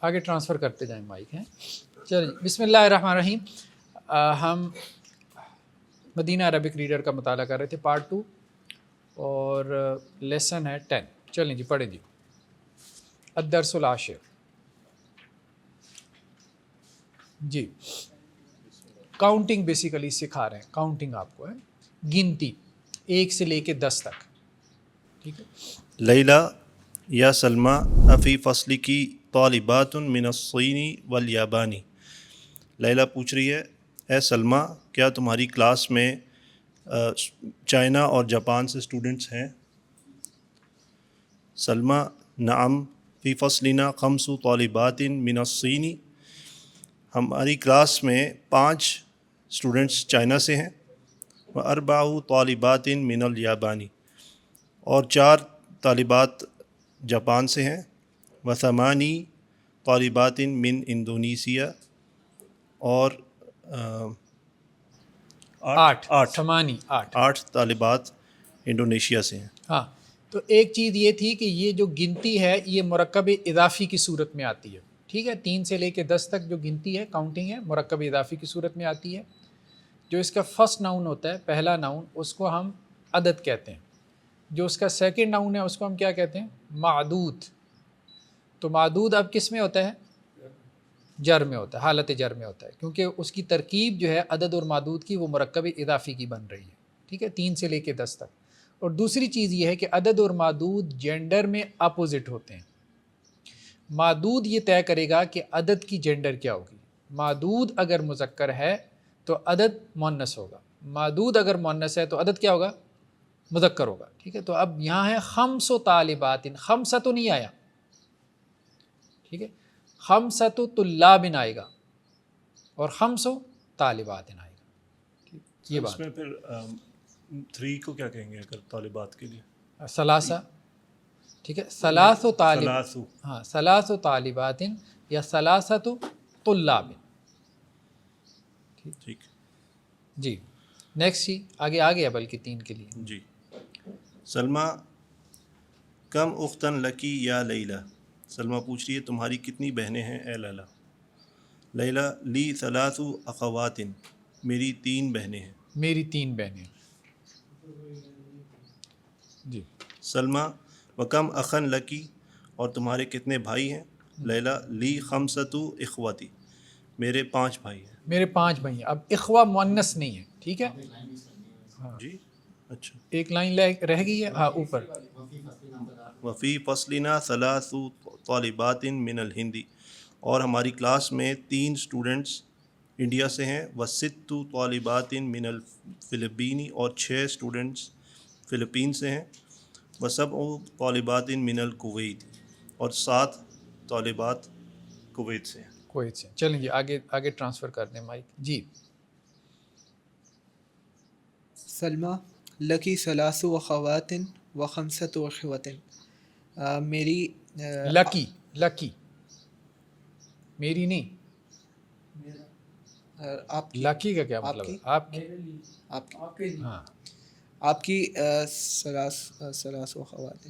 آگے ٹرانسفر کرتے جائیں مائک ہیں. چلیے بسم اللہ الرحمن الرحیم. ہم مدینہ عربک ریڈر کا مطالعہ کر رہے تھے پارٹ 2 اور لیسن ہے 10. چلیں جی پڑھیں جی. الدرس العاشر. جی کاؤنٹنگ بیسیکلی سکھا رہے ہیں. کاؤنٹنگ آپ کو ہے گنتی 1 سے لے کے 10 تک. ٹھیک ہے. لیلا یا سلمیٰ افی فصل کی طالبات من الصین والیابانی. لیلا پوچھ رہی ہے اے سلمیٰ کیا تمہاری کلاس میں چائنا اور جاپان سے اسٹوڈنٹس ہیں؟ سلمیٰ نعم فی فصلنا 5 طالبات من الصین. ہماری کلاس میں 5 اسٹوڈنٹس چائنا سے ہیں. و 4 طالبات من الیابانی اور 4 طالبات جاپان سے ہیں. و 8 طالبات من انڈونیسیا اور 8 طالبات انڈونیشیا سے ہیں. ہاں تو ایک چیز یہ تھی کہ یہ جو گنتی ہے یہ مرکب اضافی کی صورت میں آتی ہے. ٹھیک ہے. 3 سے لے کے 10 تک جو گنتی ہے کاؤنٹنگ ہے مرکب اضافی کی صورت میں آتی ہے. جو اس کا فرسٹ ناؤن ہوتا ہے پہلا ناؤن اس کو ہم عدد کہتے ہیں. جو اس کا سیکنڈ ناؤن ہے اس کو ہم کیا کہتے ہیں؟ معدود. تو معدود اب کس میں ہوتا ہے؟ جر میں ہوتا ہے. حالت جر میں ہوتا ہے کیونکہ اس کی ترکیب جو ہے عدد اور معدود کی وہ مرکب اضافی کی بن رہی ہے. ٹھیک ہے. 3 سے لے کے 10 تک. اور دوسری چیز یہ ہے کہ عدد اور معدود جینڈر میں اپوزٹ ہوتے ہیں. معدود یہ طے کرے گا کہ عدد کی جینڈر کیا ہوگی. معدود اگر مذکر ہے تو عدد مؤنث ہوگا. معدود اگر مؤنث ہے تو عدد کیا ہوگا؟ مذکر ہوگا. ٹھیک ہے. تو اب یہاں ہے 5 طالبات. 5 تو نہیں آیا. ٹھیک ہے. 5 طلاب آئے گا اور 5 طالبات آئے گا. یہ بات. اس میں پھر 3 کو کیا کہیں گے اگر طالبات کے لیے؟ ثلاثہ. ٹھیک ہے. ثلاث طالبات یا ثلاثۃ طلاب. ٹھیک. جی نیکسٹ جی آگے آ گیا بلکہ 3 کے لیے. جی سلمیٰ کم اختن لکی یا لیلا. سلمیٰ پوچھ رہی ہے تمہاری کتنی بہنیں ہیں اے لیلا. لیلا لی 3 اخوات. میری 3 بہنیں ہیں. میری 3 بہنیں. جی. سلمیٰ وکم اخن لکی اور تمہارے کتنے بھائی ہیں؟ لیلا لی 5 اخواتی. میرے 5 بھائی ہیں. میرے 5 بھائی ہیں. اب اخوہ مؤنث نہیں ہے. ٹھیک ہے. جی اچھا ایک لائن رہ گئی ہے. ہاں اوپر. وفی فصلنا 3 طالبات من الہندی اور ہماری کلاس میں 3 اسٹوڈنٹس انڈیا سے ہیں. و6 طالبات من الفلپینی اور 6 اسٹوڈنٹس فلپین سے ہیں. و7 طالبات من الکویت اور 7 طالبات کویت سے ہیں. کویت سے. چلیں جی آگے ٹرانسفر کر دیں مائک. جی. سلمیٰ لکی 3 اخوات و 5 اخوات. میری لکی میری نہیں. آپ کی لکی کا کیا مطلب ہے؟ آپ کی. ہاں آپ کی 3 اخوات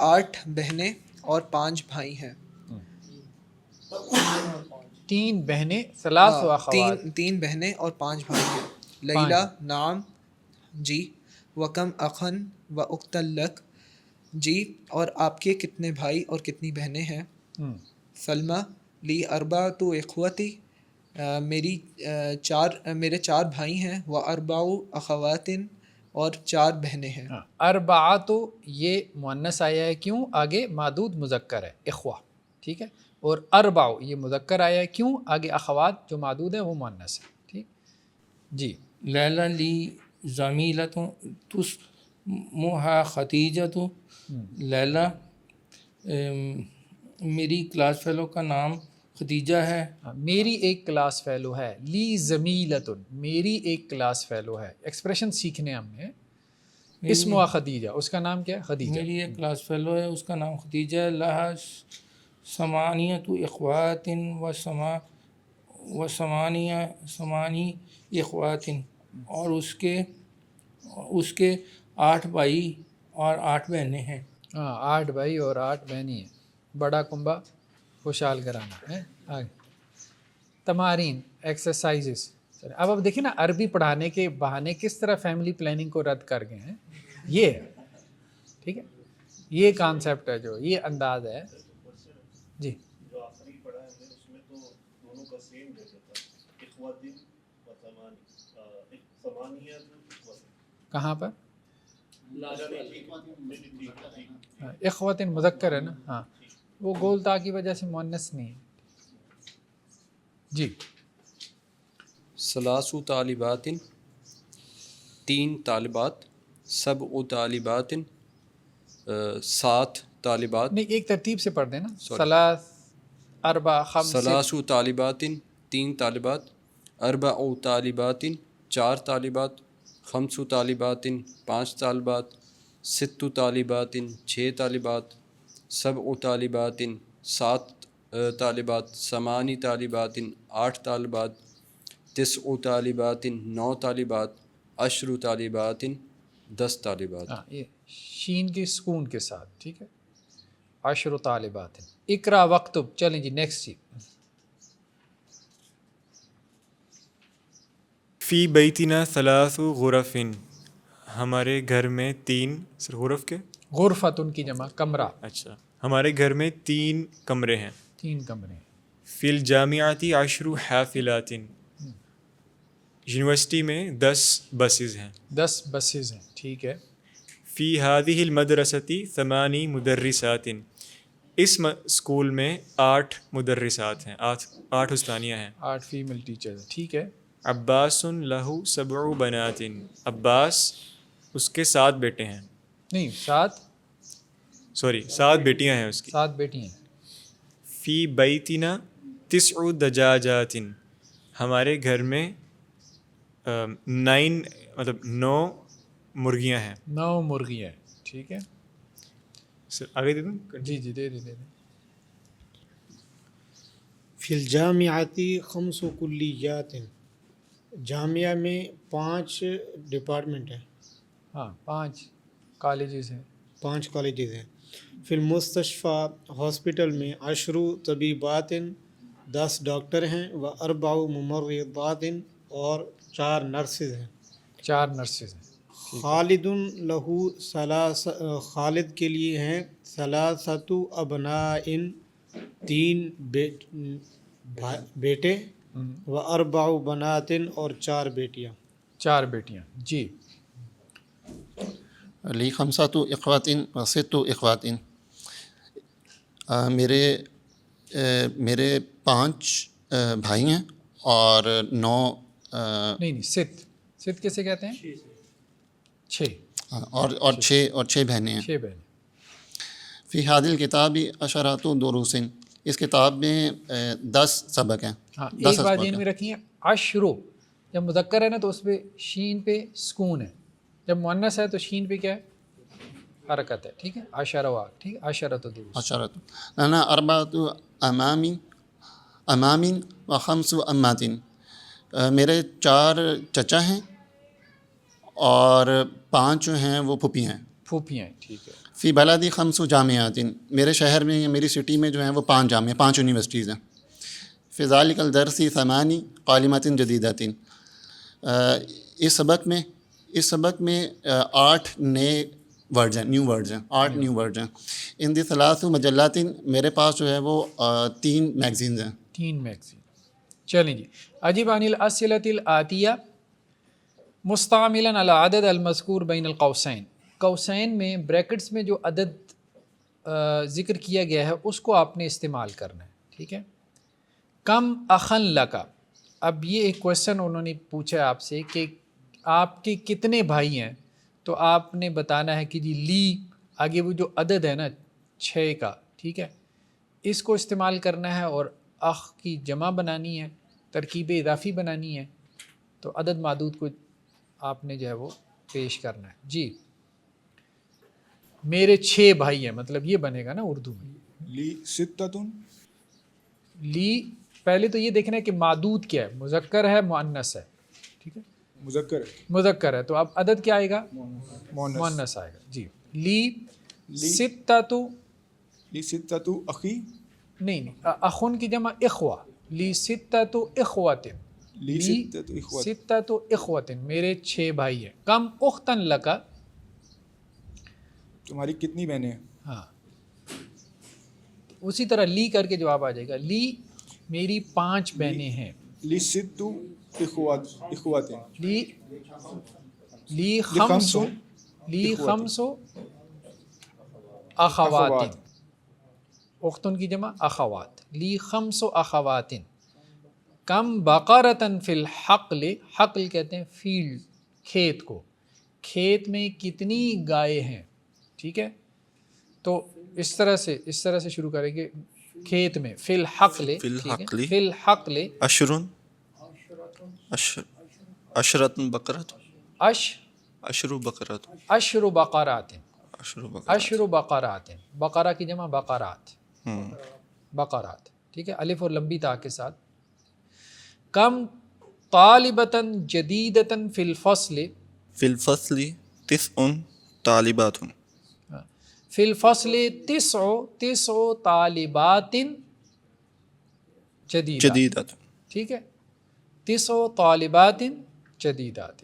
8 بہنیں اور 5 بھائی ہیں. 3 بہنیں 3 اخوات. 3 بہنیں اور 5 بھائی ہیں. لیلا نعم جی. وکم اخن و اختن لک جی. اور آپ کے کتنے بھائی اور کتنی بہنیں ہیں؟ سلمیٰ لی 4 اخوتی. میرے 4 بھائی ہیں. و 4 اخوات اور 4 بہنیں ہیں. 4 تو یہ مؤنث آیا ہے کیوں؟ آگے معدود مذکر ہے اخوہ. ٹھیک ہے. اور 4 یہ مذکر آیا ہے کیوں؟ آگے اخوات جو معدود ہے وہ مؤنث ہے. ٹھیک. جی. لیلا لی زمیلۃ تسمھا خدیجۃ. لیلا میری کلاس فیلو کا نام خدیجہ ہے. میری ایک کلاس فیلو ہے. لی زمیلۃ میری ایک کلاس فیلو ہے. ایکسپریشن سیکھنے ہم نے. اسمها خدیجہ اس کا نام کیا ہے؟ خدیجہ. میری ایک کلاس فیلو ہے اس کا نام خدیجہ ہے. لہا 8 اخوات و 8 اخوات اور اس کے 8 بھائی اور 8 بہنیں ہیں. 8 بھائی اور 8 بہنیں ہیں. بڑا کنبہ خوشحال کرانا ہے. آگے تمارین ایکسرسائزز. اب دیکھیں نا عربی پڑھانے کے بہانے کس طرح فیملی پلاننگ کو رد کر گئے ہیں. یہ ہے ٹھیک ہے, یہ کانسیپٹ ہے, جو یہ انداز ہے. جی جو آخری پڑھا ہے ہم نے اس میں تو دونوں کا سیم دے دیتا اخواتن و ثمانیت. کہاں پر اخوات مذکر ہے نا, ہاں وہ گول تا کی وجہ سے مؤنث نہیں ہے. جی ثلاث طالبات 3 طالبات، 7 طالبات 7 طالبات، نہیں ایک ترتیب سے پڑھ دینا. ثلاث اربع خمس ثلاث طالبات 3 طالبات، 4 طالبات 4 طالبات، 5 طالبات 5 طالبات، 6 طالبات 6 طالبات، 7 طالبات 7 طالبات، 8 طالبات 8 طالبات، 9 طالبات 9 طالبات، 10 طالبات 10 طالبات. ہاں یہ شین کے سکون کے ساتھ ٹھیک ہے. 10 طالبات. اقرا وقتب. چلیں جی نیکسٹ جی. فی بیتنا 3 غرف، ہمارے گھر میں 3 غرف کے غرفت ان کی جمع کمرہ. اچھا ہمارے گھر میں 3 کمرے ہیں. 3 کمرے. فی الجامعات 10 حافلات، یونیورسٹی میں 10 بسز ہیں. 10 بسز ہیں ٹھیک ہے. فی هذه المدرسة 8 مدرسات، اس اسکول میں 8 مدرسات ہیں، 8 استانیہ ہیں. 8 فیمیل ٹیچرز ٹھیک ہے. عباس لہ 7 بنات، عباس اس کے 7 بیٹے ہیں. نہیں 7 بیٹیاں ہیں اس کی. 7 بیٹی ہیں. فی بیتنا 9 دجاجات، ہمارے گھر میں 9 مرغیاں ہیں. 9 مرغیاں ٹھیک ہے. آگے دے دوں. جی جی دے دیں. فی الجامعات 5 کلیات، جامعہ میں 5 ڈپارٹمنٹ ہیں. ہاں 5 کالجز ہیں. 5 کالجز ہیں. فی المستشفى ہاسپٹل میں 10 طبیبات، 10 ڈاکٹر ہیں. و 4 ممرضات، اور 4 نرسز ہیں. 4 نرسز ہیں. خالد لہو خالد کے لیے ہیں 3 ابناء، 3 بیٹے. و 4 بنات، اور 4 بیٹیاں. 4 بیٹیاں. جی لی 5 اخوات و 6 اخوات، میرے 5 بھائی ہیں اور 9 نہیں ست کیسے کہتے ہیں؟ 6 اور 6 بہنیں ہیں. 6 بہن. فی هذه الکتاب 10 دروس، اس کتاب میں 10 سبق ہیں. ہاں 10 ایک بات اسباق ذہن ہیں. میں رکھیے. عشرو جب مذکر ہے نا تو اس پہ شین پہ سکون ہے. جب مؤنث ہے تو شین پہ کیا ہے؟ حرکت ہے. ٹھیک ہے. عشروا ٹھیک ہے. عشرۃ دروس. 10 لنا 4 امام و 5 امات، میرے 4 چچا ہیں اور 5 جو ہیں وہ پھوپھی ہیں. پھوپھیاں ہیں. ٹھیک ہے. فی بلدی 5 جامعات، میرے شہر میں یا میری سٹی میں جو ہیں وہ 5 جامعہ 5 یونیورسٹیز ہیں. فی ذالک الدرس 8 قالمات جدیدات، اس سبق میں 8 نئے ورڈز ہیں، نیو ورڈز ہیں. 8 نیو ورڈز ہیں. ان دی 3 مجلات، میرے پاس جو ہے وہ 3 میگزینز ہیں. 3 میگزین. چلیں جی. اجب عن الاسئلۃ الآتیہ مستعملا العدد المذکور بین القوسین. قوسین میں بریکٹس میں جو عدد ذکر کیا گیا ہے اس کو آپ نے استعمال کرنا ہے. ٹھیک ہے. کم اخن لکا. اب یہ ایک کویسچن انہوں نے پوچھا آپ سے کہ آپ کے کتنے بھائی ہیں، تو آپ نے بتانا ہے کہ جی لی آگے وہ جو عدد ہے نا 6 کا، ٹھیک ہے، اس کو استعمال کرنا ہے اور اخ کی جمع بنانی ہے، ترکیب اضافی بنانی ہے، تو عدد معدود کو آپ نے جو ہے وہ پیش کرنا ہے. جی میرے 6 بھائی ہیں، مطلب یہ بنے گا نا اردو میں. لی ستتن، لی پہلے تو یہ دیکھنا ہے کہ معدود کیا ہے، مذکر ہے مؤنث ہے. ٹھیک ہے. مذکر ہے تو اب عدد کیا آئے گا؟ مؤنث آئے گا. جی لی ستتو، لی ستتو اخی، نہیں اخن کی جمع اخوہ، لی ستۃ اخوۃ، لی ستۃ اخوۃ، میرے 6 بھائی ہیں. کم اختن لکا، تمہاری کتنی بہنیں ہیں؟ ہاں اسی طرح لی کر کے جواب آ جائے گا. لی میری 5 بہنیں ہیں. لی ست اخوات لی لی خمس، لی خمس اخوات، اختن کی جمع اخوات، لی خمس اخوات. کم بقرتن فی الحقل، حقل کہتے ہیں فیلڈ، کھیت کو، کھیت میں کتنی گائے ہیں. ٹھیک ہے، تو اس طرح سے شروع کریں گے. کھیت میں فی الحقل، فی الحقل اشرن اشرت بقرت اشر بقرت اشر بقرات، اشر بقرات، بقرہ کی جمع بقرات، بقرات. ٹھیک ہے، الف اور لمبی تا کے ساتھ. کم طالبتاً جدیدتاً فی الفصل، فی الفصل تسع طالبات فی الفصل تسع طالبات جدیدات. ٹھیک ہے، 9 طالبات جدیدات.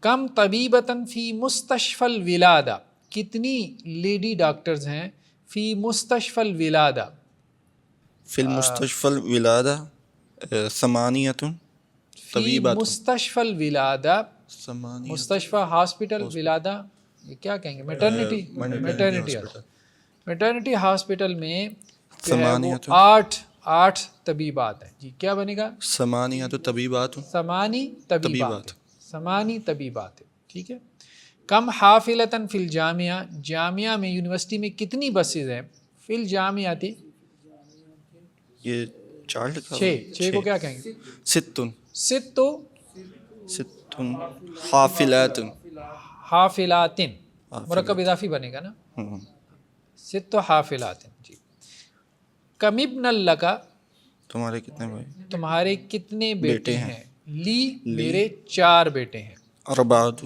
کم طبیبتاً فی مستشفی الولادہ، کتنی لیڈی ڈاکٹرز ہیں فی مستشفی الولادہ، فی المستشفى الولادہ ثمانیۃ فی طبیبات. مستشفی الولادہ، ثمانیۃ مستشفی ہاسپٹل، ولادہ یہ کیا کہیں گے، میٹرنٹی، میٹرنٹی ہاسپٹل میں جو ہے وہ 8 طبیبات ہیں. جی کیا بنے گا، ثمانیۃ طبیبات، ثمانی طبیبات، ثمانی طبیبات. ٹھیک ہے. کم حافلتاً فی الجامعہ، جامعہ میں، یونیورسٹی میں کتنی بسز ہیں. فی الجامعۃ یہ 4 لکھا 6 کو کیا کہیں گے، ستن ستن حافلات حافلات، مرکب اضافی بنے گا نا، 6 حافلات. جی. کم ابن لکا، تمہارے کتنے بھائی، تمہارے کتنے بیٹے ہیں. لی میرے 4 بیٹے ہیں. اربعۃ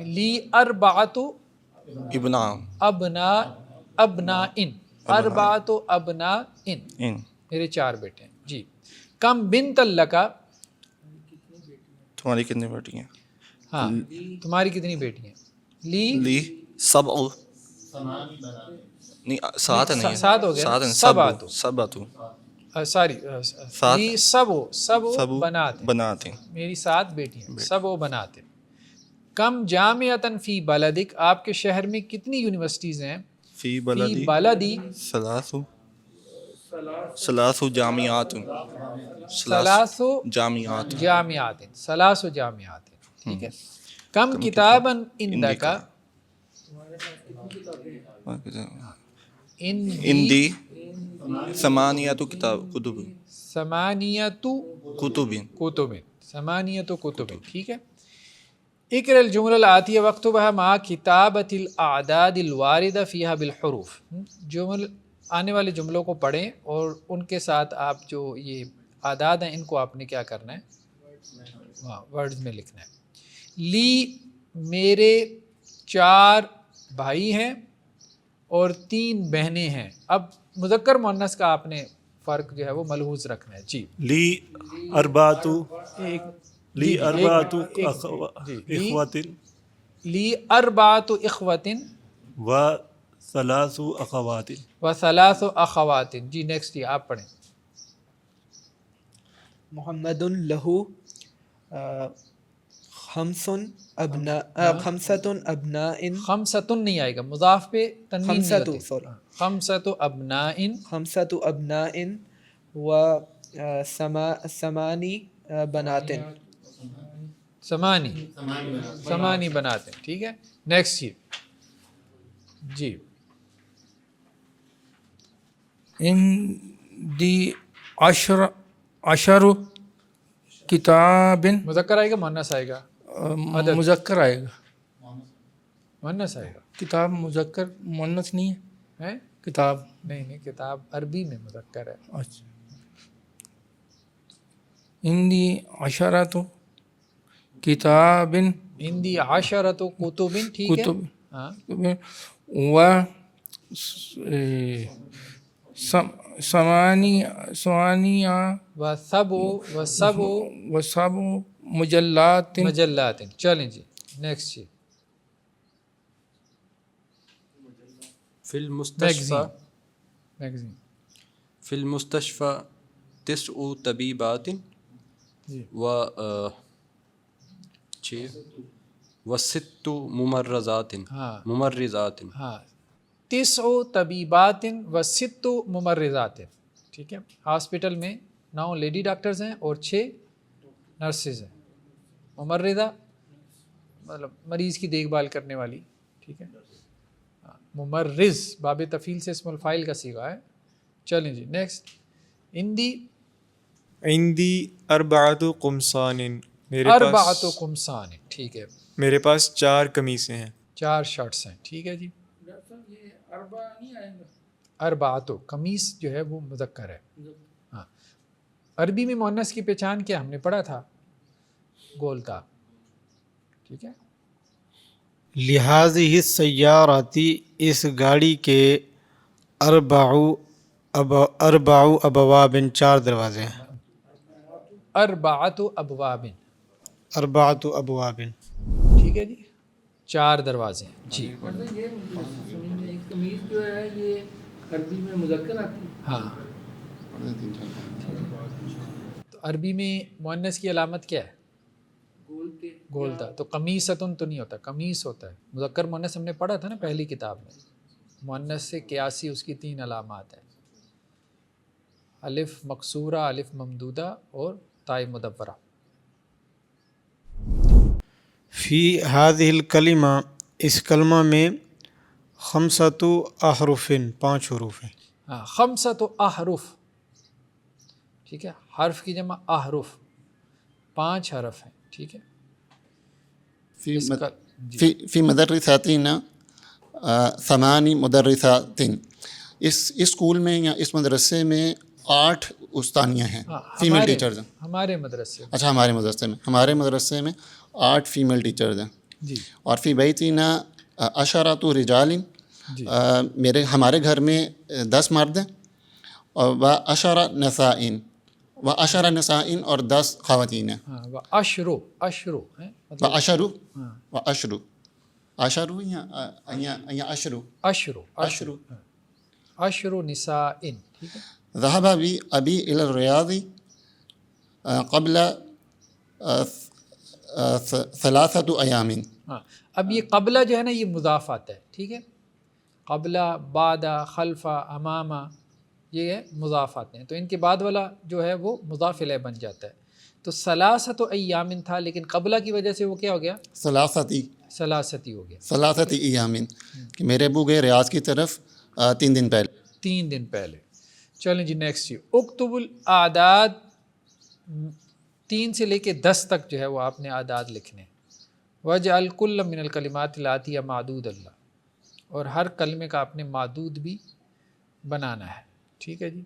لی اربعۃ ابناء ابناء، اربعۃ ابناء، میرے 4 بیٹے ہیں. جی. کم بنت لکا، تمہاری کتنی بیٹی ہیں. ہاں تمہاری کتنی بیٹی ہیں. لی سبع، نہیں 7 نہیں، 7 ہو گیا، سبعۃ سوری، لی سب بنات، میری 7 بیٹی ہیں، 7 بنات. کم جامعتاً فی بلدک، آپ کے شہر میں کتنی یونیورسٹیز ہیں. فی بلدی ثلاث جامعات، ثلاث جامعات، ثلاث جامعات. ٹھیک ہے. کم کتاباً عندک، عندی ثمانیۃ کتب، ثمانیۃ کتب، ثمانیۃ کتب. ٹھیک ہے. اقرأ الجمل الآتیہ واکتبھا مع کتابۃ الاعداد الواردہ فیہا بالحروف، جمل آنے والے جملوں کو پڑھیں اور ان کے ساتھ آپ جو یہ اعداد ہیں ان کو آپ نے کیا کرنا ہے، ورڈز میں لکھنا ہے. لی میرے 4 بھائی ہیں اور 3 بہنیں ہیں. اب مذکر مؤنث کا آپ نے فرق جو ہے وہ ملحوظ رکھنا ہے. جی. لی اربعۃ، لی اربعۃ اخوات لی اربعۃ اخوات و ثلاث اخوات و ثلاث اخوات. جی نیکسٹ یہ آپ پڑھیں. محمد لہو خمسۃ ابناء، خمسۃ نہیں آئے گا، مضاف پہ تنوین نہیں ہوتی. خمسۃ ابناء، خمسۃ ابناء و ثمانی بنات، ثمانی بنات. ٹھیک ہے. نیکسٹ جی. عندی عشر کتاب، مذکر آئے گا مؤنث آئے گا، مذکر آئے گا، مؤنث آئے گا. کتاب مذکر مؤنث نہیں ہے، ہیں؟ کتاب نہیں کتاب عربی میں مذکر ہے. اچھا. عندی عشرۃ کتاب، عندی عشرۃ کتب. ٹھیک ہے. کتب ہاں. و ثمانیہ وسب مجلات مجلات. چلیں جی نیکسٹ جی. فی المستشفى میگزین. فی المستشفى 9 طبیبات و 6 ممرضات. ہاں ممرضات. ہاں 9 طبیبات و 6 ممرضات. ٹھیک ہے. ہاسپٹل میں 9 لیڈی ڈاکٹرز ہیں اور 6 نرسز ہیں. ممرضہ مطلب مریض کی دیکھ بھال کرنے والی. ٹھیک ہے. ممرض باب تفعیل سے اسم الفاعل کا صیغہ ہے. چلیں جی نیکسٹ. ہندی. عندی اربعۃ قمصان، میرے اربعۃ پاس قمصان. ٹھیک ہے. میرے پاس 4 قمیصیں ہیں. 4 شرٹس ہیں. ٹھیک ہے جی. اربعۃ قمیص جو ہے وہ مذکر ہے. ہاں عربی میں مؤنث کی پہچان کیا ہم نے پڑھا تھا؟ گولتا. ٹھیک ہے. لہٰذہ السیارتی، اس گاڑی کے اربع ابواب، 4 دروازے ہیں. اربعۃ ابواب. اربعۃ ابواب. ٹھیک ہے جی 4 دروازے ہیں. جی یہ قمیص جو ہے یہ عربی میں مذکر آتی ہے. ہاں تو عربی میں مؤنث کی علامت کیا ہے؟ گولتا. تو قمیصۃن تو نہیں ہوتا، قمیص ہوتا ہے. مذکر مؤنث ہم نے پڑھا تھا نا پہلی کتاب میں. مؤنث سے قیاسی اس کی 3 علامات ہیں، الف مکسورہ، الف ممدودہ اور تاء مدورہ. فی هذه الکلمہ، اس کلمہ میں 5 احرف، 5 حروف ہیں. ہاں 5 احرف. ٹھیک ہے. حرف کی جمع احرف، 5 حرف ہیں. ٹھیک ہے. فی مدرساتین 8 مدرسات. اس اسکول میں یا اس مدرسے میں 8 استانیاں ہیں، فیمیل ٹیچرز ہیں. ہمارے مدرسے. اچھا ہمارے مدرسے میں 8 فیمیل ٹیچرز ہیں. جی. اور فی بیتنا 10 رجال. ہمارے گھر میں 10 مرد ہیں. اور و 10 نسائن، و 10 نسائن اور 10 خواتین ہیں. ہاں و اشرو ہیں و اشرو و اشرو اشرو یا اشرو اشرو اشرو نسائن. ٹھیک ہے. ذهب ابی الی الریاض قبل 3 ایام. ہاں اب یہ قبلہ جو ہے نا یہ مضاف آتا ہے. ٹھیک ہے. قبلہ، بعد، خلف، امام یہ ہے مضاف آتے ہیں. تو ان کے بعد والا جو ہے وہ مضاف الیہ بن جاتا ہے. تو 3 ایام تھا لیکن قبلہ کی وجہ سے وہ کیا ہو گیا؟ ثلاثتی ہو گیا. 3 ایام کہ میرے ابو گئے ریاض کی طرف 3 دن پہلے. 3 دن پہلے. چلیں جی نیکسٹ جی. اکتب الاعداد، 3 سے لے کے 10 تک جو ہے وہ آپ نے اعداد لکھنے. وجعل کل من الکلمات الاتیہ معدود اللہ، اور ہر کلمے کا آپ نے معدود بھی بنانا ہے. ٹھیک ہے جی.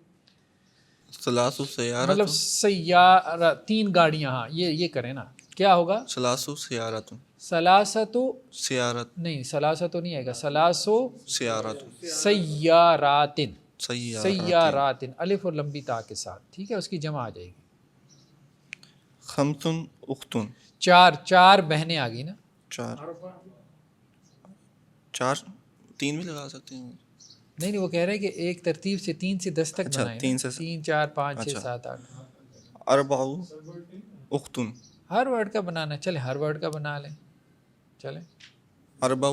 ثلاث سیارت، مطلب سیارہ 3 گاڑیاں. ہاں یہ کریں نا کیا ہوگا؟ ثلاث سیارت، ثلاثت سیارت نہیں، ثلاثت نہیں آئے گا. ثلاث سیارت، سیارات. سیارات، الف اور لمبی تا کے ساتھ. ٹھیک ہے. اس کی جمع آ جائے گی. خمسن اختن، 4 بہنیں آ گئی نا. 4 3 بھی لگا سکتے ہیں. نہیں وہ کہہ رہے ہیں کہ ایک ترتیب سے 3 سے 10 تک اچھا، بنائیں. 3 سے 3 4 5 6 7 8. اربع اختن، ہر ورڈ کا بنانا. چلیں ہر ورڈ کا بنا لیں. چلیں. اربع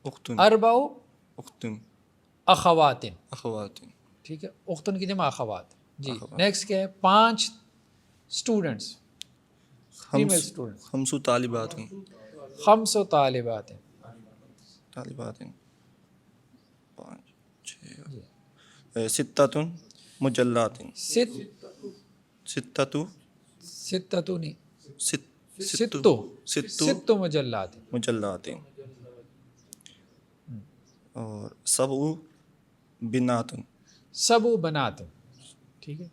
اختن، اربع اختن، اخوات. اخوات. ٹھیک ہے. اختن کی جمع اخوات. جی نیکسٹ کیا ہے؟ 5 اسٹوڈنٹس، فیمیل اسٹوڈنٹ. 5 طالبات، 5 طالبات. طالبات 5 6 ستۃ مجلات، 6 مجلات. مجلات. اور 7 بنات، 7 بنات. ٹھیک ہے.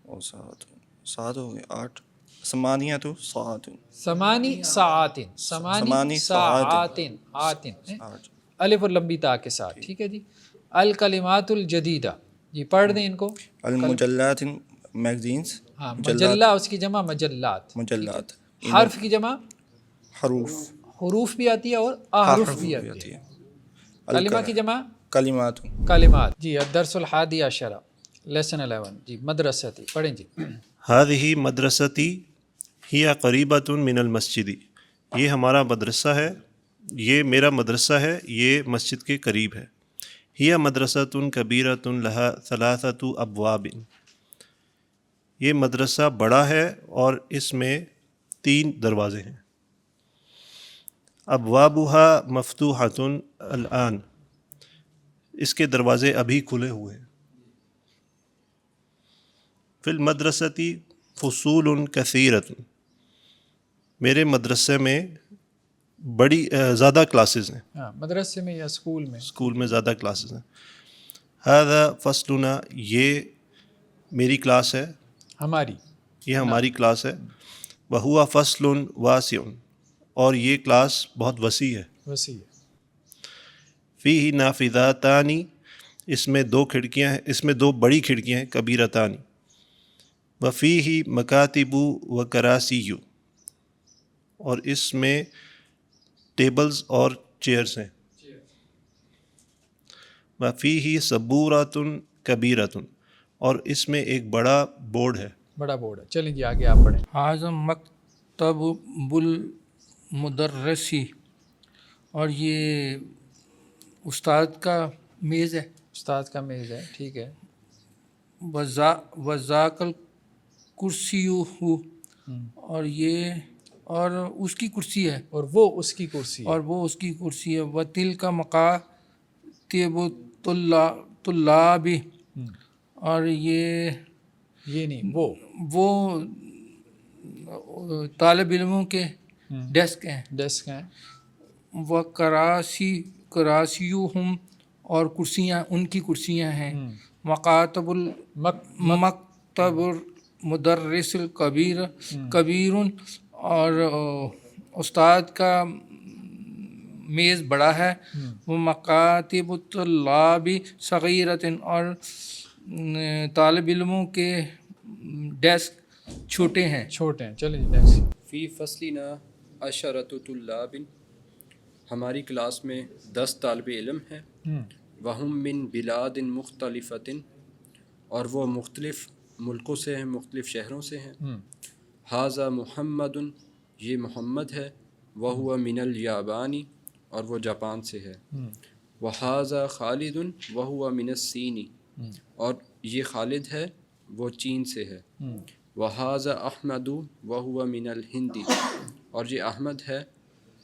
اور 7 ہو گئے 8. 8 ساعات، 8 ساعات. 8 ساعات. الف اور لمبی تا کے ساتھ. ٹھیک ہے جی. الکلمات الجدیدہ، جی پڑھ دیں ان کو. المجلات میگزینس. ہاں مجلہ اس کی جمع مجلات. مجلات. حرف کی جمع حروف. حروف بھی آتی ہے اور احرف بھی آتی ہے. کلمہ کی جمع کلمات. کلمات. جی الدرس الحادی عشرہ لیسن 11. جی مدرستی پڑھیں جی. هذه مدرستي هي قريبة من المسجد. یہ ہمارا مدرسہ ہے، یہ میرا مدرسہ ہے، یہ مسجد کے قریب ہے. هي مدرسة كبيرة لها 3 أبواب. یہ مدرسہ بڑا ہے اور اس میں 3 دروازے ہیں. ابوابها مفتوحة الآن. اس کے دروازے ابھی کھلے ہوئے ہیں. فی المدرسة فصول كثيرة. میرے مدرسے میں زیادہ کلاسز ہیں. ہاں مدرسے میں یا اسکول میں؟ اسکول میں زیادہ کلاسز ہیں. هذا فصلنا. یہ میری کلاس ہے، ہماری، یہ ہماری کلاس ہے. وہو فصل واسع. اور یہ کلاس بہت وسیع ہے. وسیع ہے. فیہ نافذاتان. اس میں 2 کھڑکیاں ہیں، اس میں 2 بڑی کھڑکیاں ہیں. کبیرتان. وفیہ مکاتب و کراسی. اور اس میں ٹیبلز اور چیئرز ہیں. وفیہ سبورۃ کبیرۃ. اور اس میں ایک بڑا بورڈ ہے. بڑا بورڈ ہے. چلیں جی آگے آپ پڑھیں. اعظم مکتب المدرسی. اور یہ استاد کا میز ہے. استاد کا میز ہے، ٹھیک ہے. وذاک الکرسی ہو. اور یہ اور اس کی کرسی ہے. اور وہ اس کی کرسی ہے. اور وہ اس کی کرسی ہے. وتل کا مکاتب طلاب. اور یہ نہیں وہ طالب علموں کے ڈیسک ہیں. ڈیسک ہیں. وہ کراسیہم. اور کرسیاں ان کی کرسیاں ہیں. مکتب المدرس کبیر. اور استاد کا میز بڑا ہے. وہ مکاتب الطلاب صغیرۃ. اور طالب علموں کے ڈیسک چھوٹے ہیں. چلیں جی نیکسٹ. فی فصلنا 10 طلاب. ہماری کلاس میں 10 طالب علم ہیں. وہم من بلاد مختلفۃ. اور وہ مختلف ملکوں سے ہیں، مختلف شہروں سے ہیں. ھذا محمد. یہ محمد ہے. وہو من الیابان. اور وہ جاپان سے ہے. وھذا خالد. وہو من الصین. اور یہ خالد ہے، وہ چین سے ہے. وھذا احمد. وہو من الہند. اور یہ احمد ہے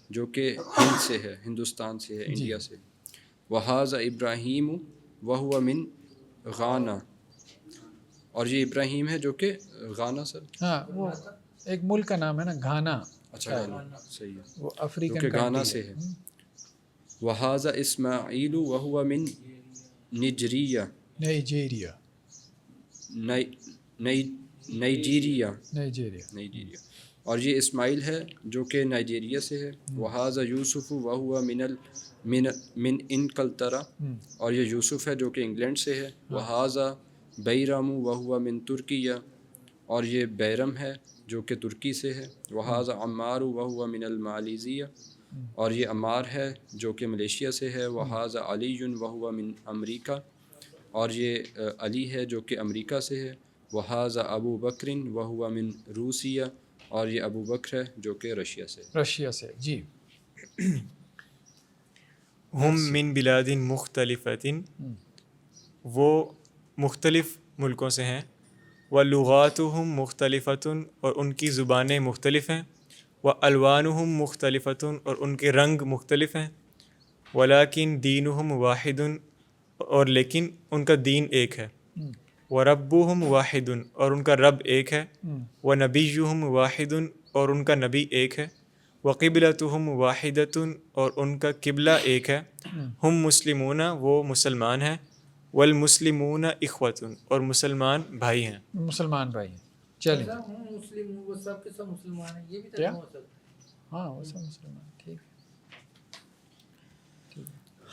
جو کہ ہند سے ہے، ہندوستان سے ہے، انڈیا سے. وھذا ابراہیم. وہو من غانا. اور یہ ابراہیم ہے جو کہ غانا سر. ہاں وہ ایک ملک کا نام ہے نا، گھانا. اچھا غانا صحیح ہے، وہ افریقن جو کہ گانا سے ہے. وھذا اسماعیل. وہو من نائجیریا. اور یہ اسماعیل ہے جو کہ نائجیریا سے ہے. وھذا یوسف. وہو من انگلترا. اور یہ یوسف ہے جو کہ انگلینڈ سے ہے. وھذا بیرم. وہو من ترکیہ. اور یہ بیرم ہے جو کہ ترکی سے ہے. وھذا عمار. وہو من المالیزیہ. اور یہ عمار ہے جو کہ ملیشیا سے ہے. وھذا علی. وہو من امریکہ. اور یہ علی ہے جو کہ امریکہ سے ہے. وھذا ابو بکر. وہو من روسیہ. اور یہ ابو بکر ہے جو کہ رشیا سے. جی. ہم من بلاد مختلفۃ. وہ مختلف ملکوں سے ہیں. ولغاتہم مختلفۃ. اور ان کی زبانیں مختلف ہیں. والوانہم مختلفۃ. اور ان کے رنگ مختلف ہیں. ولیکن دینہم واحد. اور لیکن ان کا دین ایک ہے. وربہم واحد. اور ان کا رب ایک ہے. ونبیہم واحد. اور ان کا نبی ایک ہے. وقبلتہم واحدۃ. اور ان کا قبلہ ایک ہے. ہم مسلمون. وہ مسلمان ہیں. والمسلمون اخوۃ. اور مسلمان بھائی ہیں. مسلمان بھائی ہیں. چلیں وہ سب کے سب مسلمان ہیں. یہ بھی ہاں وہ سب مسلمان. ٹھیک.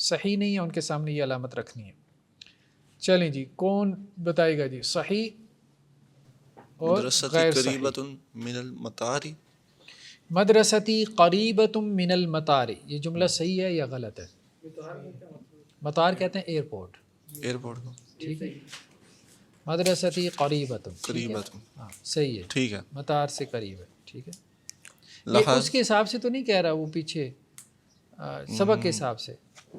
صحیح نہیں ہے ان کے سامنے یہ علامت رکھنی ہے. چلیں جی کون بتائے گا جی صحیح اور مدرستی غیر صحیح. قریبۃ من المطار. مدرستی قریبۃ من المطار، یہ جملہ صحیح ہے یا غلط ہے؟ مطار کہتے ہیں ایئرپورٹ. ایئرپورٹ کو ٹھیک ہے، مدرستی قریبۃ. قریبۃ. ہاں صحیح ہے، ٹھیک ہے. مطار سے قریب ہے. ٹھیک ہے، یہ لحاظ اس کے حساب سے تو نہیں کہہ رہا وہ پیچھے سبق کے حساب سے.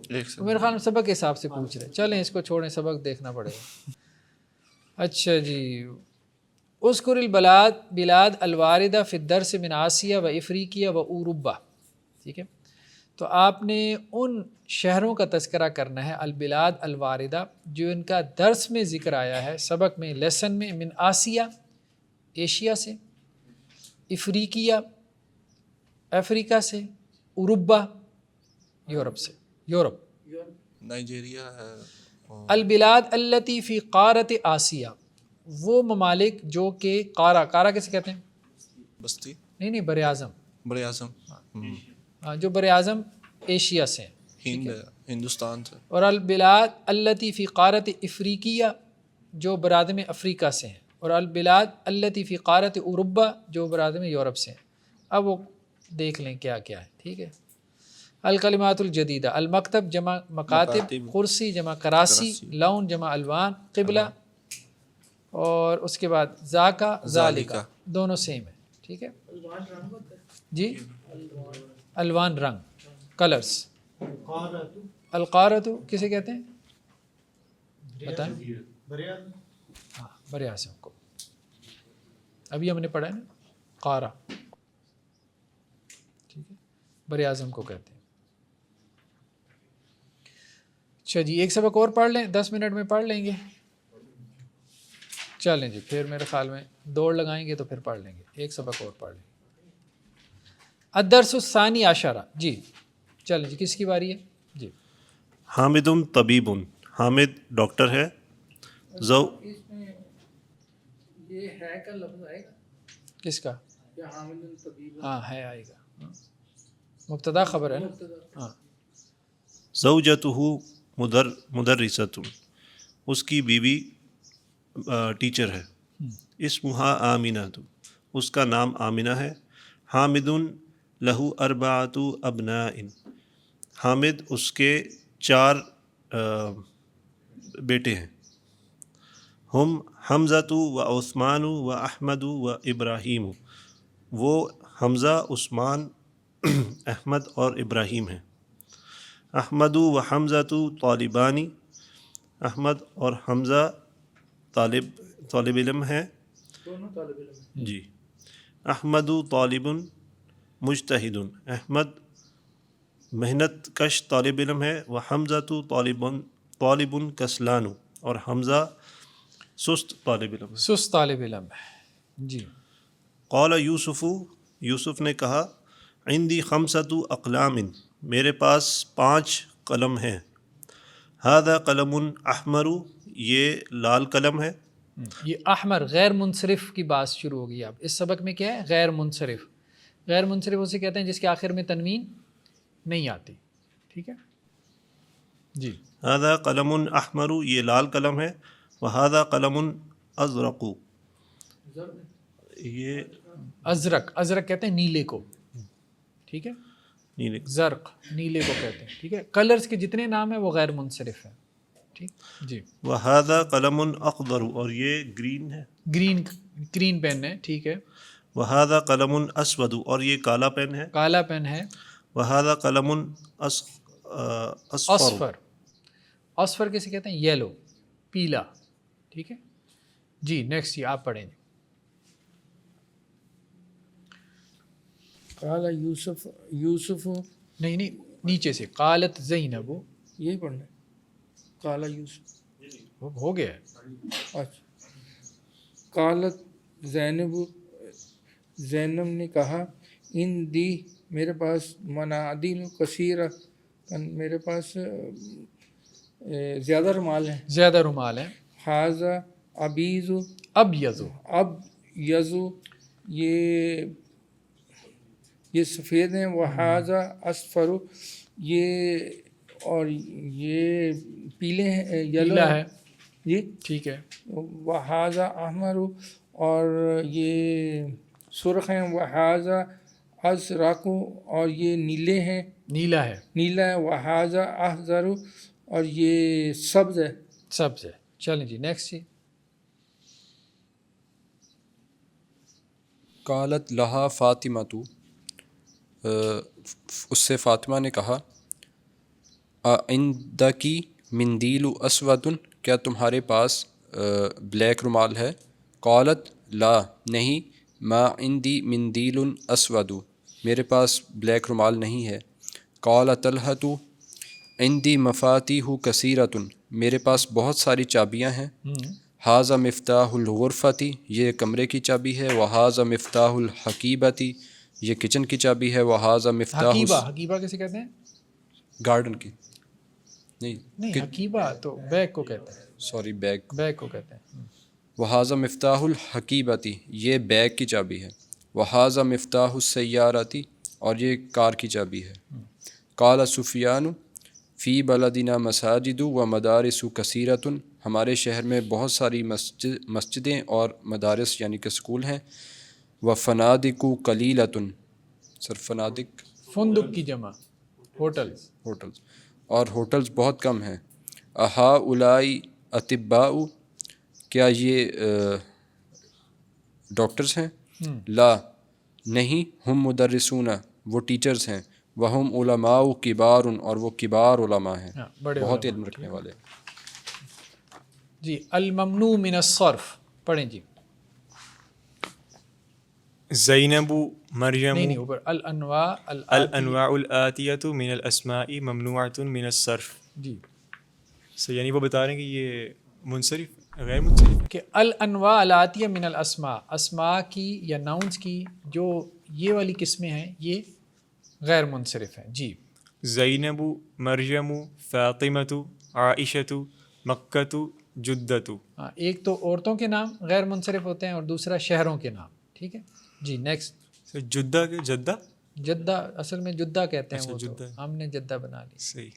ایک سے میرے خیال میں سبق کے حساب سے پوچھ رہے. چلیں اس کو چھوڑیں، سبق دیکھنا پڑے گا. اچھا جی، اذکر البلاد بلاد الواردہ فی الدرس من آسیہ و افریقیہ و اوروبا. ٹھیک ہے، تو آپ نے ان شہروں کا تذکرہ کرنا ہے البلاد الواردہ جو ان کا درس میں ذکر آیا ہے، سبق میں، لیسن میں، من آسیہ ایشیا سے، افریقیہ افریقہ سے، اوروبا یورپ سے، یورپ. نائجیریا ہے. البلاد التی فی قارت آسیہ، وہ ممالک جو کہ قارہ کیسے کہتے ہیں؟ بستی. نہیں بر اعظم. بر اعظم. جو بر اعظم ایشیا سے ہیں. ہند ہے، ہندوستان سے. اور البلاد التی فی قارت افریقیہ جو برادم افریقہ سے ہیں. اور البلاد التی فی قارت اوروبا جو برادم یورپ سے ہیں. اب وہ دیکھ لیں کیا کیا ہے. ٹھیک ہے، الکلمات الجدیدہ، المکتب جمع مکاتب، کرسی جمع کراسی، لون جمع الوان، قبلہ، اور اس کے بعد ذاکا ذالکا، دونوں سیم ہے. ٹھیک ہے جی، الوان رنگ، کلرز. القارۃ کسے کہتے ہیں بتائیں؟ ہاں بر اعظم کو، ابھی ہم نے پڑھا ہے نا قارہ. ٹھیک ہے، بر اعظم کو کہتے ہیں. اچھا جی، ایک سبق اور پڑھ لیں، 10 منٹ میں پڑھ لیں گے. چلیں جی، پھر میرے خیال میں دوڑ لگائیں گے تو پھر پڑھ لیں گے. ایک سبق اور پڑھ لیں گے. الدرس الثانی عشرہ. جی چلیں جی، کس کی باری ہے؟ جی. حامد طبیب، حامد ڈاکٹر ہے. اس میں یہ ہے کا لفظ آئے گا کس کا؟ یا حامد طبیب؟ ہاں ہے، آئے گا. مبتدا خبر ہے نا. ہاں. زوجتہ مدرسۃ، اس کی بیوی ٹیچر ہے. اسمہا آمنہ، اس کا نام آمنہ ہے. حامد لہو اربعۃ ابناء، حامد اس کے 4 بیٹے ہیں. ہم حمزہ و عثمان و احمد و ابراہیم، وہ حمزہ، عثمان، احمد اور ابراہیم ہیں. احمد و حمزہ طالبانی، احمد اور حمزہ طالب علم ہیں. دونوں طالب علم. جی. احمد طالب مجتہد، احمد محنت کش طالب علم ہے. و حمزہ طالب کسلان، اور حمزہ سست طالب علم ہے. سست طالب علم ہے. جی. قال یوسف، یوسف نے کہا، عندی خمسۃ اقلام، میرے پاس 5 قلم ہیں. ھذا قلم احمر، یہ لال قلم ہے. یہ احمر غیر منصرف کی بات شروع ہوگی. اب اس سبق میں کیا ہے؟ غیر منصرف. غیر منصرف اسے کہتے ہیں جس کے آخر میں تنوین نہیں آتی. ٹھیک ہے جی. ھذا قلم احمر، یہ لال قلم ہے. وھذا قلم ازرق، یہ ازرق، ازرق کہتے ہیں نیلے کو. ٹھیک ہے، نیلے. زرق نیلے کو کہتے ہیں. ٹھیک ہے، کلرز کے جتنے نام ہیں وہ غیر منصرف ہیں. ٹھیک جی. وھذا قلم اخضر، اور یہ گرین ہے، گرین پین ہے. ٹھیک ہے. وھذا قلم اسود، اور یہ کالا پین ہے. کالا پین ہے. وھذا قلم اصفر، اصفر کسے کہتے ہیں؟ یلو، پیلا. ٹھیک ہے جی. نیکسٹ جی آپ پڑھیں. قال یوسف نہیں نیچے سے. قالت زینب، یہی پڑھنا ہے. قال یوسف ہو گیا ہے. اچھا. قالت زینب نے کہا، ان دی، میرے پاس، منادل کثیرہ، میرے پاس زیادہ رومال ہیں. زیادہ رومال ہیں. حاضہ ابیض، اب یزو، یہ سفید ہیں. وحاذا اصفر، یہ اور یہ پیلے ہیں، یلو پیلا ہے، جی. ٹھیک ہے. وہذا احمر، اور یہ سرخ ہیں. وہذا ازرق، اور یہ نیلے ہیں، نیلا ہے، نیلا ہے. وہذا اخضر، اور یہ سبز ہے. سبز ہے. چلیں جی نیکسٹ جی. قالت لہا فاطمہ تو، اس سے فاطمہ نے کہا، عندکی مندیل اسود، کیا تمہارے پاس بلیک رومال ہے؟ قالت لا، نہیں. ما عندی مندیل اسود، میرے پاس بلیک رومال نہیں ہے. قال طلحۃ عندی مفاتیح کثیرۃ، میرے پاس بہت ساری چابیاں ہیں. حاذا مفتاح الغرفتی، یہ کمرے کی چابی ہے. وحاذا مفتاح الحقیبتی، یہ کچن کی چابی ہے. وحاذا مفتاح حقیبہ، حقیبہ کیسے کہتے ہیں؟ گارڈن کی نہیں، حقیبہ تو بیگ کو کہتے ہیں. سوری، بیگ کو کہتے ہیں. وحاذا مفتاح الحقیبتی، یہ بیگ کی چابی ہے. وحاذا مفتاح السیارتی، اور یہ کار کی چابی ہے. قال سفیان فی بلدنا مساجد و مدارس کثیرۃ، ہمارے شہر میں بہت ساری مسجدیں اور مدارس یعنی کہ اسکول ہیں. وفنادق قلیلۃ، سر فنادق فندق کی جمع، ہوٹلز. اور ہوٹلز بہت کم ہیں. اہؤلاء اطباء، کیا یہ ڈاکٹرز ہیں؟ لا، نہیں. ہم مدرسون، وہ ٹیچرز ہیں. وہم علماء کبار، اور وہ کبار علماء ہیں، بہت علم رکھنے والے. جی. الممنوع من الصرف پڑھیں جی. زینب مریم. نہیں اوپر الانواع الانواع الآتیۃ من الاسماء ممنوعۃ من الصرف. جی. یعنی وہ بتا رہے ہیں کہ یہ منصرف غیر منصرف کہ الانواع الآتیہ من الاسماء، اسماء کی یا ناؤنس کی جو یہ والی قسمیں ہیں یہ غیر منصرف ہیں. جی. زینب مریم فاطمۃ عائشۃ مکۃ جدۃ. ہاں، ایک تو عورتوں کے نام غیر منصرف ہوتے ہیں اور دوسرا شہروں کے نام. ٹھیک ہے جی. نیکسٹ. جدہ کے جدہ، جدہ اصل میں جدہ کہتے ہیں. وہ تو جدہ ہم نے جدہ بنا لی. صحیح.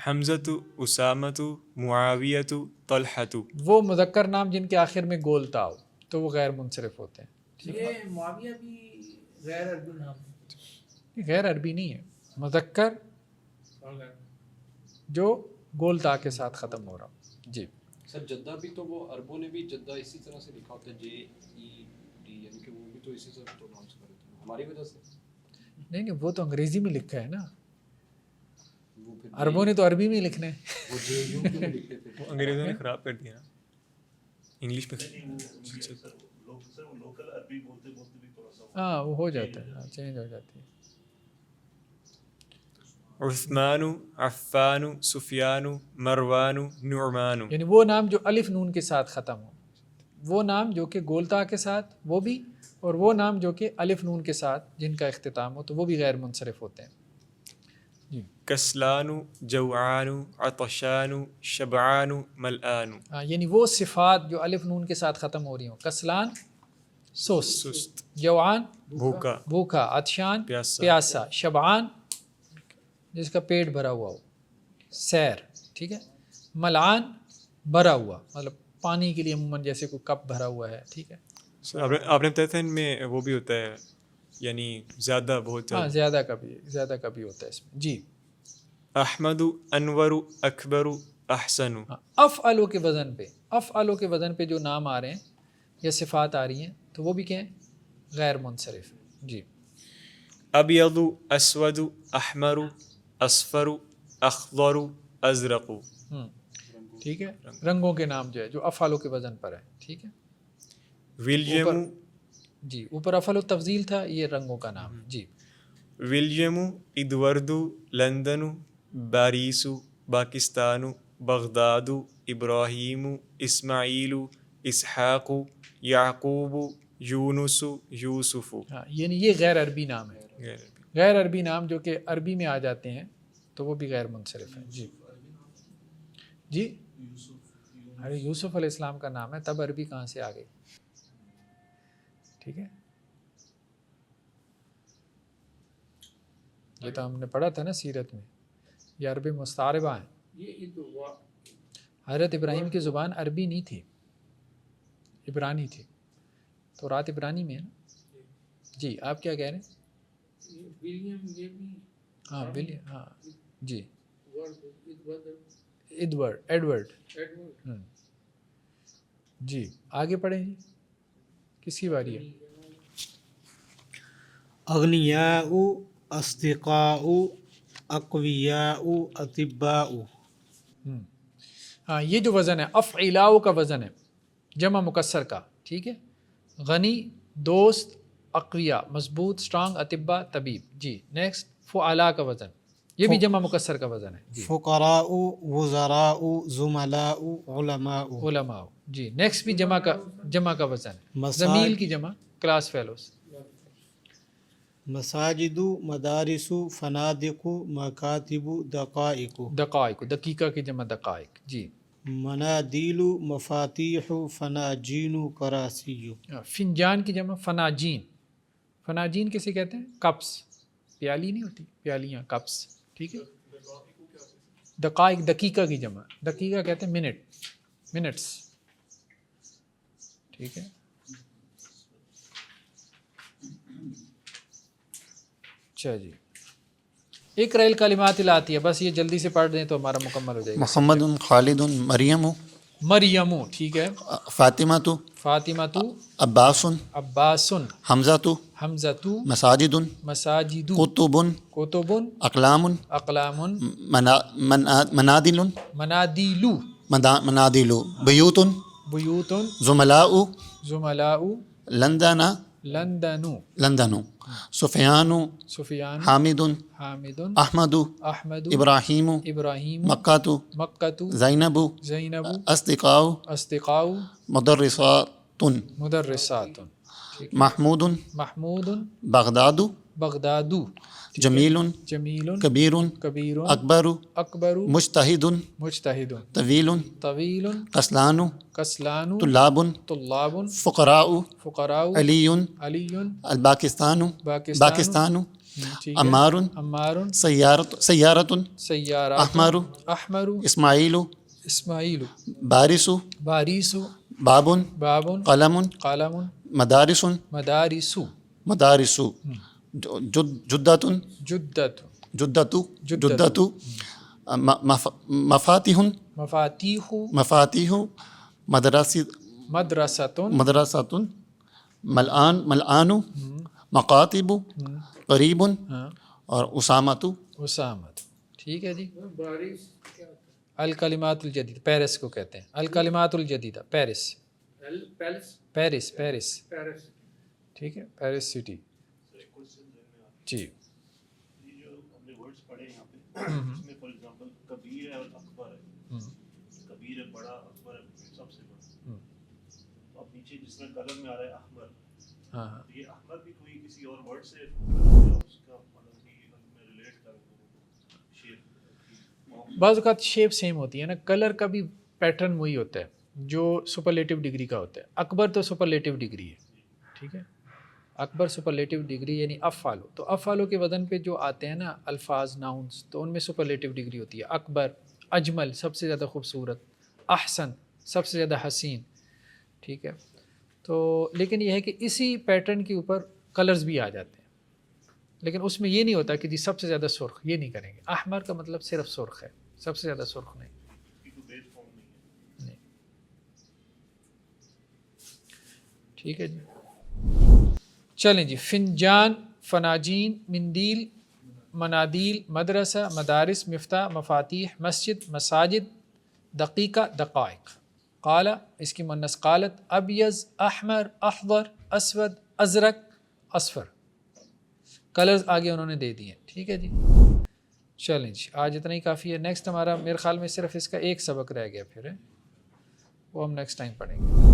حمزۃ اسامۃ معاویۃ طلحۃ، وہ مذکر نام جن کے آخر میں گولتا ہو تو وہ غیر منصرف ہوتے ہیں. یہ معاویہ بھی غیر عربی نام ہے؟ غیر عربی نہیں ہے، مذکر جو گولتا کے ساتھ ختم ہو رہا ہو. جی. سر جدہ بھی تو وہ عربوں نے بھی جدہ اسی طرح سے لکھا ہوتا ہے، JED، یعنی کہ وہ بھی تو اسی طرح پروناؤنس کرتے ہیں ہماری وجہ سے. نہیں وہ تو انگریزی میں لکھا ہے نا، عربوں نے تو عربی میں لکھنا ہے. وہ انگریزوں نے خراب کر دیا نا انگلش میں. ہاں وہ ہو جاتا ہے، چینج ہو جاتی ہے. عثمان عفان سفیان مروان نعمان، یعنی وہ نام جو الف نون کے ساتھ ختم ہو، وہ نام جو کہ گولتا کے ساتھ وہ بھی، اور وہ نام جو کہ الف نون کے ساتھ جن کا اختتام ہو تو وہ بھی غیر منصرف ہوتے ہیں. جی. کسلان جوعان عطشان شبعان ملآن. یعنی وہ صفات جو الف نون کے ساتھ ختم ہو رہی ہوں. کسلان سست، جوعان بھوکا، عطشان پیاسا، شبعان جس کا پیٹ بھرا ہوا ہو، سیر. ٹھیک ہے. ملعان بھرا ہوا، مطلب پانی کے لیے عموماً جیسے کوئی کپ بھرا ہوا ہے. ٹھیک ہے. آپ نے بتایا تھا ان میں وہ بھی ہوتا ہے یعنی زیادہ، بہت ہاں زیادہ کا بھی ہوتا ہے اس میں. جی. احمد انور اکبر احسن. افعلو کے وزن پہ، افعلو کے وزن پہ جو نام آ رہے ہیں یا صفات آ رہی ہیں تو وہ بھی کیا ہیں؟ غیر منصرف. جی. ابیض اسود احمر اصفر اخضر ازرق. ٹھیک ہے. رنگوں کے نام جو ہے جو افعلو کے وزن پر ہے. ٹھیک ہے. ولیم، جی اوپر افعل التفضیل تھا، یہ رنگوں کا نام ہے. جی. ولیم ادورد لندن باریس پاکستان بغداد ابراہیم اسماعیل اسحاق یعقوب یونس یوسف. ہاں یعنی یہ غیر عربی نام ہے. غیر عربی نام جو کہ عربی میں آ جاتے ہیں تو وہ بھی غیر منصرف ہیں. جی. جی. ارے یوسف علیہ السلام کا نام ہے، تب عربی کہاں سے آ گئی؟ ٹھیک ہے. یہ تو ہم نے پڑھا تھا نا سیرت میں یہ عربی مستعربہ ہیں. حضرت ابراہیم کی زبان عربی نہیں تھی، عبرانی تھی. تو رات عبرانی میں ہے نا. جی آپ کیا کہہ رہے ہیں؟ ہاں ولیم، ہاں جی ایڈورڈ. جی آگے پڑھیں جی، کس کی باری ہے؟ اغنیاء، اصدقاء، اقویاء، اطباء. ہاں یہ جو وزن ہے افعلاء کا وزن ہے جمع مکسر کا، ٹھیک ہے. غنی دوست، اقویاء مضبوط اسٹرانگ، اطباء طبیب. جی نیکسٹ فعلاء کا وزن، یہ بھی جمع مکسر کا وزن ہے. جی فقراء، وزراء، زملاء، علماء. علماء. جی نیکسٹ بھی جمع کا وزن ہے. زمیل کی جمع کلاس فیلوز. مساجد، مدارس، فنادق، مکاتب، دقائق. دقائق، دقیقہ کی جمع دقائق. جی منادیل، مفاتیح، فناجین، کراسی. فنجان کی جمع فناجین. فناجین کسے کہتے ہیں؟ کپس. پیالی نہیں ہوتی، پیالیاں، کپس. ٹھیک ہے. دقائق دقیقہ کی جمع، دقیقہ کہتے ہیں منٹس. ٹھیک ہے. اچھا جی ایک رائل کلمات لاتی ہے، بس یہ جلدی سے پڑھ دیں تو ہمارا مکمل ہو جائے گا. محمد، خالد، مریم، مریم. ٹھیک ہے. فاطمہ، فاطمہ، عباس، عباس، حمزہ، حمزہ، مساجد، مساجد، کتب، کتب، اقلام، اقلام، منادل، منادیل، منادل، بیوت، بیوت، زملاء، زملاء، لندن، سفیان، سفیان، حامد، حامد، احمد، احمد، ابراہیم، ابراہیم، مکۃ، زینب، زینب، اصدقاء، اصدقاء، مدرسات، مدرسات. محمود، محمود، بغداد، بغداد، جمیل، جمیل، کبیر، کبیر، اکبر، اکبر، مجتہد، مجتہد، طویل، طویل، کسلان، کسلان، طلاب، طلاب، فقراء، فقراء، علی، علی، الباکستان، پاکستان، ٹھیک ہے. عمار، عمار، سیارت، سیارات، احمر، احمر، اسماعیل، اسماعیل، بارس، باریس، باب، باب، قلم، قلم، مدارس، مدارس، مدارس، جدت، جدت، مفاتیح، مفاتیح، مفاتیح، مدرسۃ، مدرسۃ، ملعان، مکاتب، قریب، اور اسامت. اسامت. ٹھیک ہے جی. الکلمات الجدید پیرس کو کہتے ہیں، الکلمات الجدیدہ پیرس. پیرس. ٹھیک ہے. Paris city. جی جو ہم نے ورڈز پڑھے یہاں پہ، اس میں فار ایگزامپل کبیر ہے اور اکبر ہے. کبیر ہے بڑا، اکبر ہے سب سے بڑا. اب نیچے جس میں کلر میں آ رہا ہے احمر، ہاں تو یہ احمر بھی کوئی کسی اور ورڈ سے اس کا مطلب کہ میں ریلیٹ کروں شیپ. بعض اوقات شیپ سیم ہوتی ہے نا، کلر کا بھی پیٹرن وہی ہوتا ہے جو سپرلیٹو ڈگری کا ہوتا ہے. اکبر تو سپرلیٹو ڈگری ہے. ٹھیک ہے. اکبر سپرلیٹو ڈگری یعنی افعالو. تو افعالو کے وزن پہ جو آتے ہیں نا الفاظ، ناؤنس، تو ان میں سپرلیٹو ڈگری ہوتی ہے. اکبر، اجمل سب سے زیادہ خوبصورت، احسن سب سے زیادہ حسین. ٹھیک ہے. تو لیکن یہ ہے کہ اسی پیٹرن کے اوپر کلرز بھی آ جاتے ہیں، لیکن اس میں یہ نہیں ہوتا کہ جی سب سے زیادہ سرخ، یہ نہیں کریں گے. احمر کا مطلب صرف سرخ ہے، سب سے زیادہ سرخ نہیں. ٹھیک ہے جی. چلیں جی. فنجان، فناجین، مندیل، منادیل، مدرسہ، مدارس، مفتاح، مفاتیح، مسجد، مساجد، دقیقہ، دقائق. قال اس کی مؤنث قالت، ابیض، احمر، اخضر، اسود، ازرق، اصفر. کلرز آگے انہوں نے دے دیے. ٹھیک ہے جی. چلیں جی آج اتنا ہی کافی ہے. نیکسٹ ہمارا میرے خیال میں صرف اس کا ایک سبق رہ گیا، پھر ہے وہ ہم نیکسٹ ٹائم پڑھیں گے.